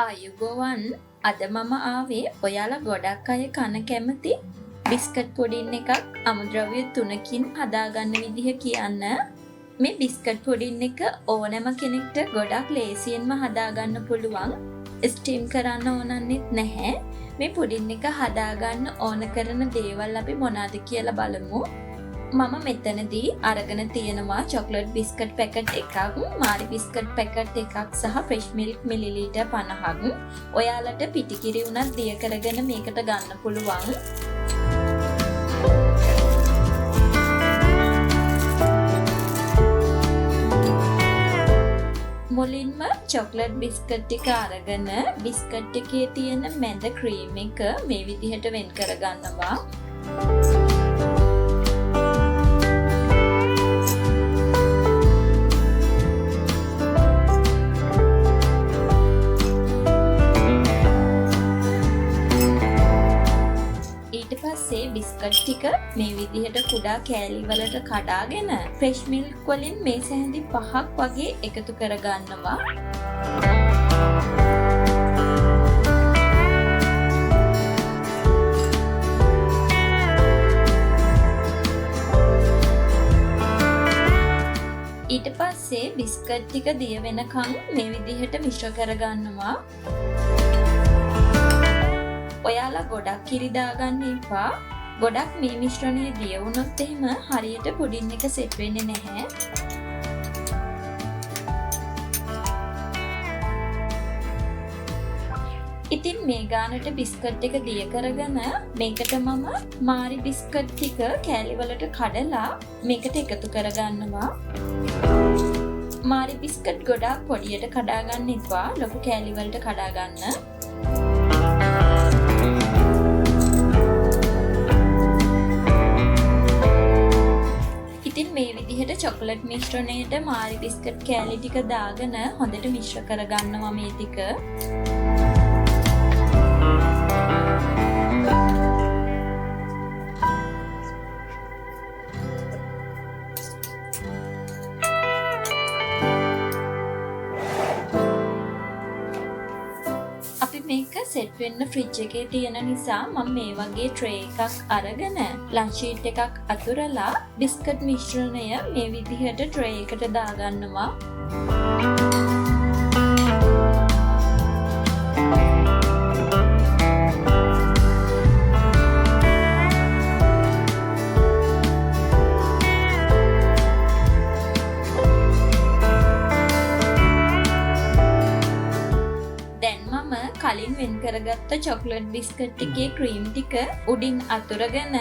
ආයුබෝවන් අද මම ආවේ ඔයාලා ගොඩක් අය කන කැමති බිස්කට් පුඩින් එකක් අමුද්‍රව්‍ය 3කින් හදාගන්න විදිහ කියන්න. මේ බිස්කට් පුඩින් එක ඕනෑම කෙනෙක්ට ගොඩක් ලේසියෙන්ම හදාගන්න පුළුවන්. ස්ටීම් කරන්න ඕනන්නෙත් නැහැ. මේ පුඩින් එක හදාගන්න ඕන කරන දේවල් අපි මොනවද කියලා බලමු. මම මෙතනදී අරගෙන තියෙනවා චොක්ලට් බිස්කට් පැකට් එකක්, මාරි බිස්කට් පැකට් එකක් සහ ෆ්‍රෙෂ් මිල්ක් මිලිලීටර් 50ක්. ඔයාලට පිටිකිරි උනත් දිය කරගෙන මේකට ගන්න පුළුවන්. මුලින්ම චොක්ලට් බිස්කට් ටික අරගෙන බිස්කට් එකේ තියෙන මැද ක්‍රීම් එක මේ විදිහට වෙන් කරගන්නවා. පස්සේ බිස්කට් ටික මේ විදිහට කුඩා කෑලි වලට කඩාගෙන ෆ්‍රෙෂ් මිල්ක් වලින් මේ සැහැඳි 5ක් වගේ එකතු කරගන්නවා. ඊට පස්සේ බිස්කට් ටික දිය වෙනකන් මේ විදිහට මිශ්‍ර කරගන්නවා. ඔයාලා ගොඩක් කිරි දාගන්න එපා. ගොඩක් මේ මිශ්‍රණය දිය වුණොත් එහෙම හරියට පුඩින් එක සෙට් වෙන්නේ නැහැ. ඉතින් මේ ගානට බිස්කට් එක දිය කරගෙන මේකට මම මාරි බිස්කට් ටික කෑලි වලට කඩලා මේකට එකතු කරගන්නවා. මාරි බිස්කට් ගොඩක් පොඩියට කඩා ගන්න එපා. ලොකු කෑලි වලට කඩා ගන්න. ඉතින් මේ විදිහට චොකලට් මිශ්‍රණයට මාරි බිස්කට් කෑලි ටික දාගෙන හොඳට මිශ්‍ර කරගන්නවා මේ ටික. අපි මේක සෙට් වෙන්න ෆ්‍රිජ් එකේ තියෙන නිසා මම මේ වගේ ට්‍රේ එකක් අරගෙන ලන්ච් ෂීට් එකක් අතුරලා බිස්කට් මිශ්‍රණය මේ විදිහට ට්‍රේ එකට දාගන්නවා. කලින් වෙන් කරගත්ත චොක්ලට් බිස්කට් එකේ ක්‍රීම් ටික උඩින් අතුරගෙන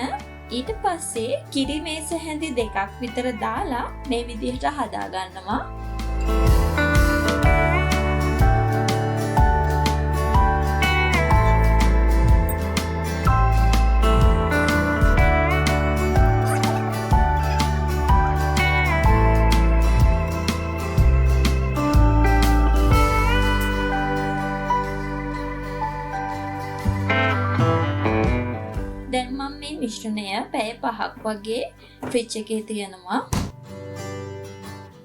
ඊට පස්සේ කිරි මේ සැහැඳි 2ක් විතර දාලා මේ විදිහට හදාගන්නවා. දැන් මම මේ මිශ්‍රණය පැය 5ක් වගේ ෆ්‍රිජ් එකේ තියනවා.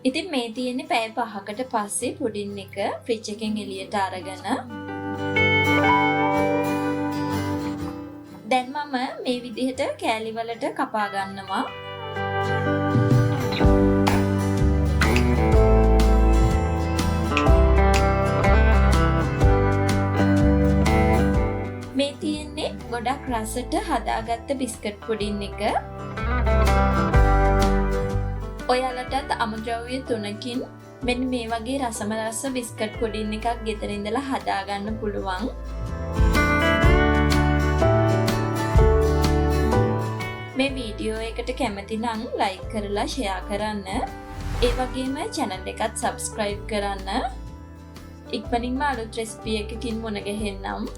ඉතින් මේ තියෙන්නේ පැය 5කට පස්සේ පුඩින් එක ෆ්‍රිජ් එකෙන් එළියට අරගෙන දැන් මම මේ විදිහට කෑලි වලට කපා ගන්නවා. මේ තියෙන්නේ ගොඩක් රසට හදාගත්ත බිස්කට් පුඩින් එක. ඔයාලටත් අමුද්‍රව්‍ය 3කින් මෙන්න මේ වගේ රසම රස බිස්කට් පුඩින් එකක් ගෙදර ඉඳලා හදාගන්න පුළුවන්. මේ වීඩියෝ එකට කැමති නම් ලයික් කරලා ෂෙයා කරන්න. ඒ වගේම channel එකත් subscribe කරන්න. ඉක්මනින්ම අලුත් රෙසිපි එකකින් මුණ ගැහෙන්නම්.